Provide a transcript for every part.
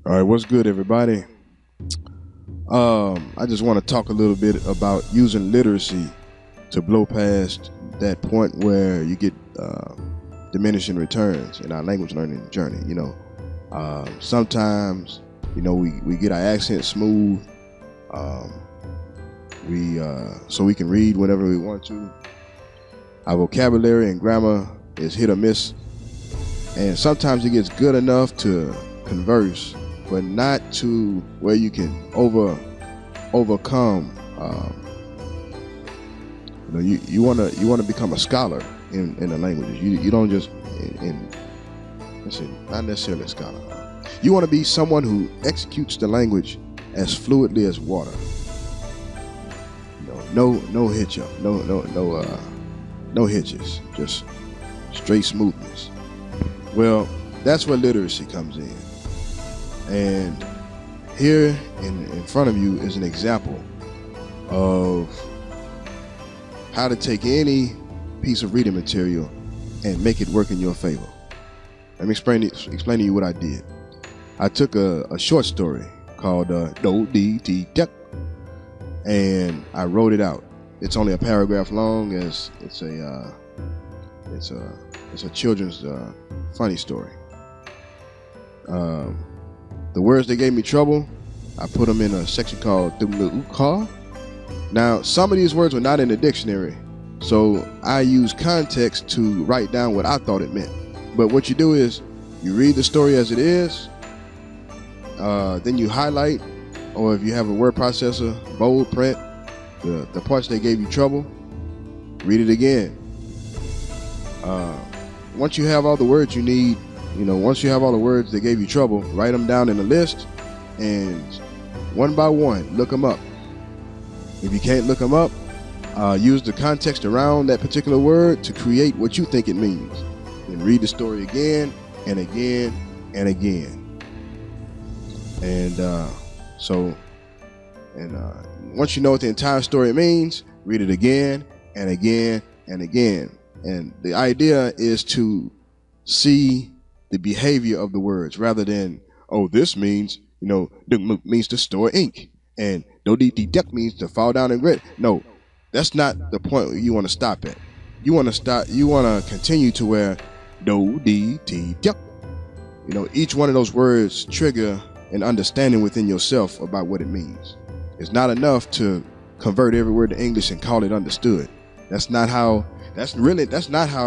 All right, what's good, everybody? I just want to talk a little bit about using literacy to blow past that point where you get diminishing returns in our language learning journey. Sometimes, we get our accent smooth, so we can read whenever we want to. Our vocabulary and grammar is hit or miss, and sometimes it gets good enough to converse, but not to where you can overcome. You want to become a scholar in the languages. You don't just not necessarily a scholar. You want to be someone who executes the language as fluidly as water. No hitch up, no hitches, just straight smoothness. Well, that's where literacy comes in. And here in front of you is an example of how to take any piece of reading material and make it work in your favor. Let me explain to you what I did. I took a short story called Do Di Ti Duck, and I wrote it out. It's only a paragraph long, as it's a children's funny story. The words that gave me trouble, I put them in a section called Car. Now, some of these words were not in the dictionary, so I used context to write down what I thought it meant. But what you do is you read the story as it is, then you highlight, or if you have a word processor, bold print the parts that gave you trouble, read it again. Once you have all the words you need, once you have all the words that gave you trouble, write them down in a list, and one by one, look them up. If you can't look them up, use the context around that particular word to create what you think it means. Then read the story again and again and again. And once you know what the entire story means, read it again and again and again. And the idea is to see the behavior of the words rather than, oh, this means, means to store ink, and do di duck means to fall down and grit. No, that's not the point you want to stop at. You want to continue to where do di duck. Each one of those words trigger an understanding within yourself about what it means. It's not enough to convert every word to English and call it understood. That's not how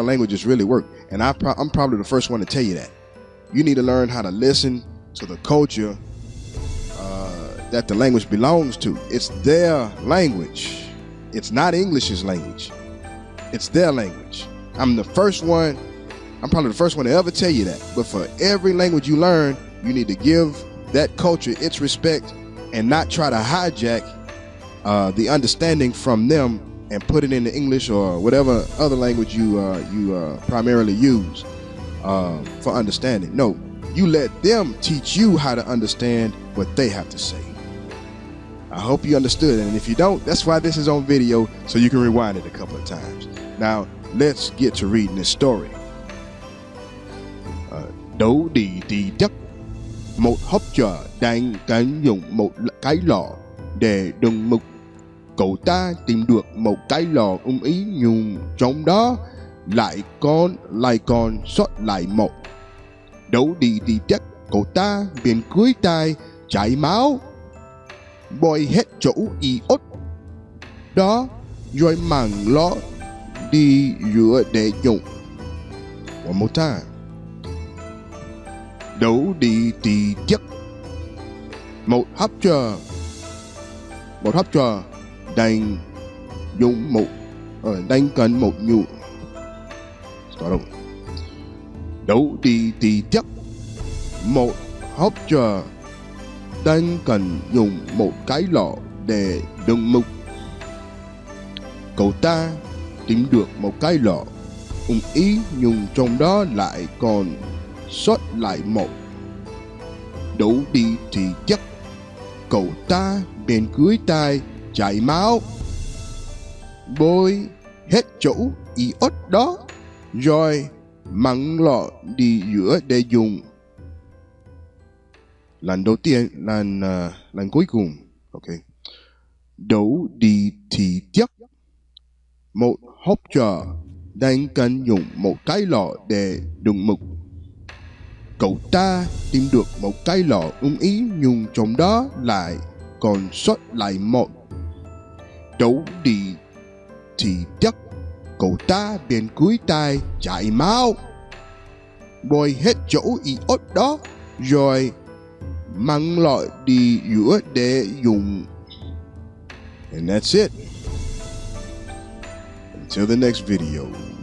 languages really work. And I'm probably the first one to tell you that. You need to learn how to listen to the culture that the language belongs to. It's their language. It's not English's language. It's their language. I'm probably the first one to ever tell you that. But for every language you learn, you need to give that culture its respect and not try to hijack the understanding from them and put it into English or whatever other language you primarily use for understanding. No, you let them teach you how to understand what they have to say. I hope you understood, and if you don't, that's why this is on video, so you can rewind it a couple of times. Now, let's get to reading this story. Do đi đi chắc, một học trò đang cần dùng một cái lọ để đựng mực. Cậu ta tìm được một cái lọ ý, nhưng trong đó lại còn sót lại một. Đấu đi đi chắc, cậu ta bèn cúi tay chảy máu, bôi hết chỗ iốt đó, rồi mang nó đi rửa để dùng. One more time. Đấu đi đi chắc, một học trò đang cần một nhu. Start over. Đấu đi đi chắc, một học trò đang cần dùng một cái lọ để đựng mực. Cậu ta tìm được một cái lọ ý, nhưng trong đó lại còn sót lại một. Đấu đi thì chắc, cậu ta bèn cúi tay chảy máu, bôi hết chỗ iốt đó, rồi mang lọ đi rửa để dùng. Lần đầu tiên, lần cuối cùng. Ok. Đấu đi thì tiếc. Một hộp trà đang cần dùng một cái lọ để đựng mực. Cậu ta tìm được một cái lọ ý nhưng trong đó lại còn sót lại một. Đấu đi thì tiếc. Cậu ta bèn cúi tay chạy mau, bôi hết chỗ iốt đó, rồi mang lọ đi rửa để dùng. And that's it. Until the next video.